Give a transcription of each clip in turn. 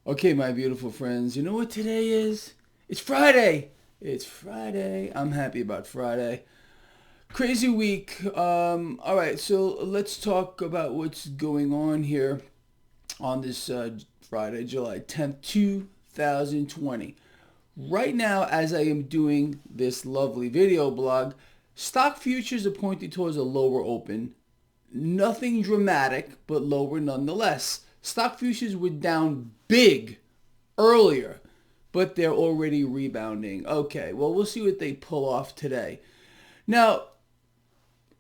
Okay, my beautiful friends, you know what today is? It's Friday! It's Friday. I'm happy about Friday. Crazy week. Alright, so let's talk about what's going on here on this Friday, July 10th, 2020. Right now, as I am doing this lovely video blog, stock futures are pointing towards a lower open. Nothing dramatic, but lower nonetheless. Stock futures were down big earlier, but they're already rebounding. Okay, well, we'll see what they pull off today. Now,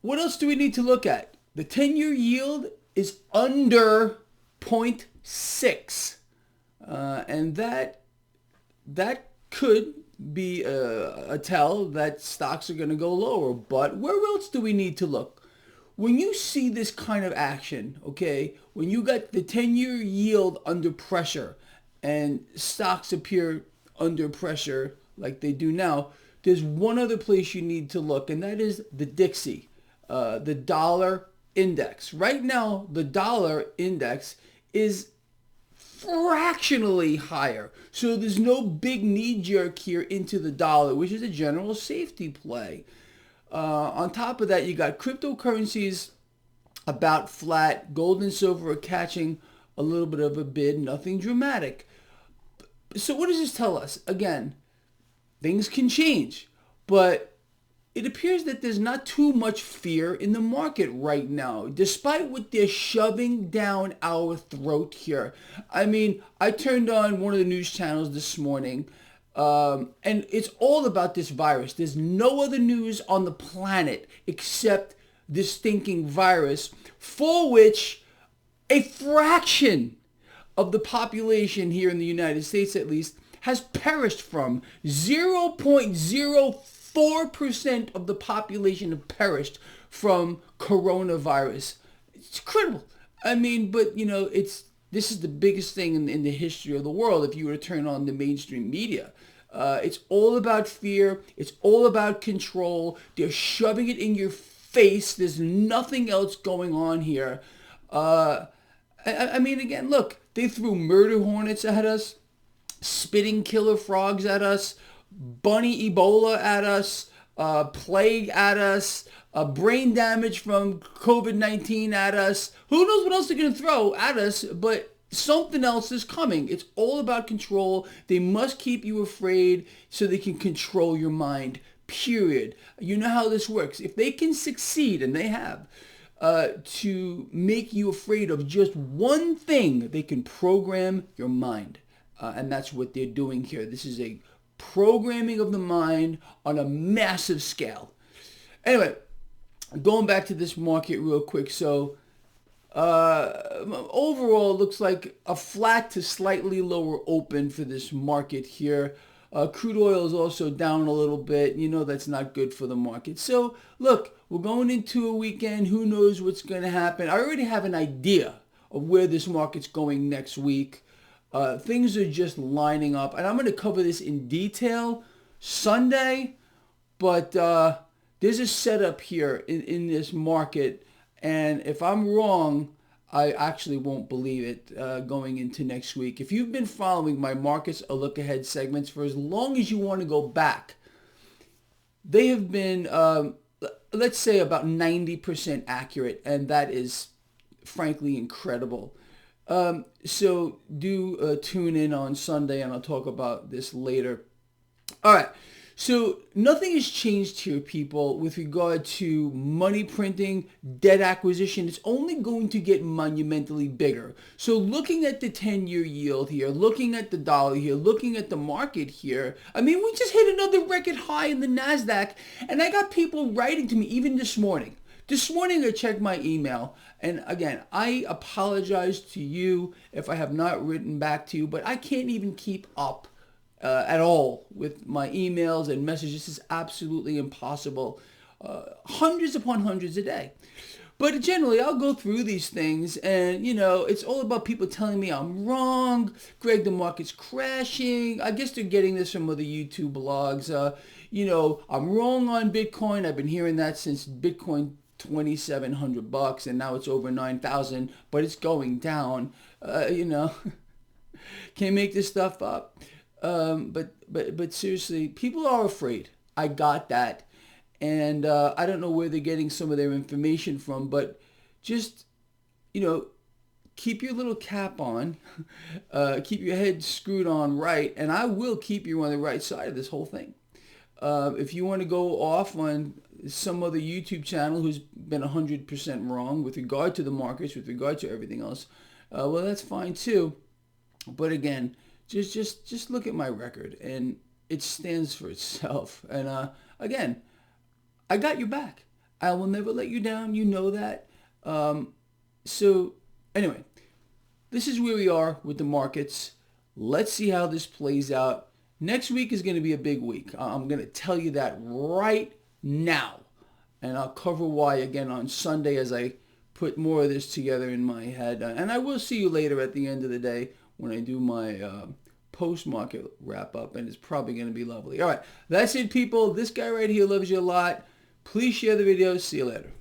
what else do we need to look at? The 10-year yield is under zero point 0.6, and that could be a tell that stocks are going to go lower. But where else do we need to look? When you see this kind of action, okay, when you got the 10-year yield under pressure and stocks appear under pressure like they do now, there's one other place you need to look, and that is the Dixie, the dollar index. Right now, the dollar index is fractionally higher. So there's no big knee jerk here into the dollar, which is a general safety play. On top of that, you got cryptocurrencies about flat. Gold and silver are catching a little bit of a bid, nothing dramatic. So what does this tell us? Again, things can change, but it appears that there's not too much fear in the market right now, despite what they're shoving down our throat here. I mean, I turned on one of the news channels this morning, and it's all about this virus. There's no other news on the planet except this stinking virus, for which a fraction of the population here in the United States, at least, has perished from. 0.04% of the population have perished from coronavirus. It's incredible. I mean, but this is the biggest thing in the history of the world if you were to turn on the mainstream media. It's all about fear. It's all about control. They're shoving it in your face. There's nothing else going on here. I mean, again, look, they threw murder hornets at us, spitting killer frogs at us, bunny Ebola at us, plague at us, brain damage from COVID-19 at us. Who knows what else they're going to throw at us, but something else is coming. It's all about control. They must keep you afraid so they can control your mind, period. You know how this works. If they can succeed, and they have, to make you afraid of just one thing, they can program your mind. And that's what they're doing here. This is a programming of the mind on a massive scale. Anyway, going back to this market real quick. So overall, it looks like a flat to slightly lower open for this market here. Crude oil is also down a little bit. You know that's not good for the market. So look, we're going into a weekend. Who knows what's going to happen? I already have an idea of where this market's going next week. Things are just lining up, and I'm going to cover this in detail Sunday, but there's a setup here in this market, and if I'm wrong, I actually won't believe it going into next week. If you've been following my Markets A Look Ahead segments for as long as you want to go back, they have been, let's say, about 90% accurate, and that is frankly incredible. So do tune in on Sunday, and I'll talk about this later. All right. So nothing has changed here, people, with regard to money printing, debt acquisition. It's only going to get monumentally bigger. So looking at the 10-year yield here, looking at the dollar here, looking at the market here, I mean, we just hit another record high in the NASDAQ, and I got people writing to me even this morning. This morning I checked my email, and again, I apologize to you if I have not written back to you, but I can't even keep up at all with my emails and messages. This is absolutely impossible. Hundreds upon hundreds a day. But generally, I'll go through these things, and it's all about people telling me I'm wrong. Greg, the market's crashing. I guess they're getting this from other YouTube blogs. I'm wrong on Bitcoin. I've been hearing that since Bitcoin $2,700, and now it's over 9,000, but it's going down. Can't make this stuff up. But seriously, people are afraid. I got that. And I don't know where they're getting some of their information from, but just, you know, keep your little cap on, keep your head screwed on right, and I will keep you on the right side of this whole thing. If you want to go off on some other YouTube channel who's been 100% wrong with regard to the markets, with regard to everything else, well, that's fine too. But again, just look at my record, and it stands for itself. And again, I got your back. I will never let you down. You know that. So anyway, this is where we are with the markets. Let's see how this plays out. Next week is going to be a big week. I'm going to tell you that right now. And I'll cover why again on Sunday as I put more of this together in my head. And I will see you later at the end of the day when I do my post-market wrap-up. And it's probably going to be lovely. All right, that's it, people. This guy right here loves you a lot. Please share the video. See you later.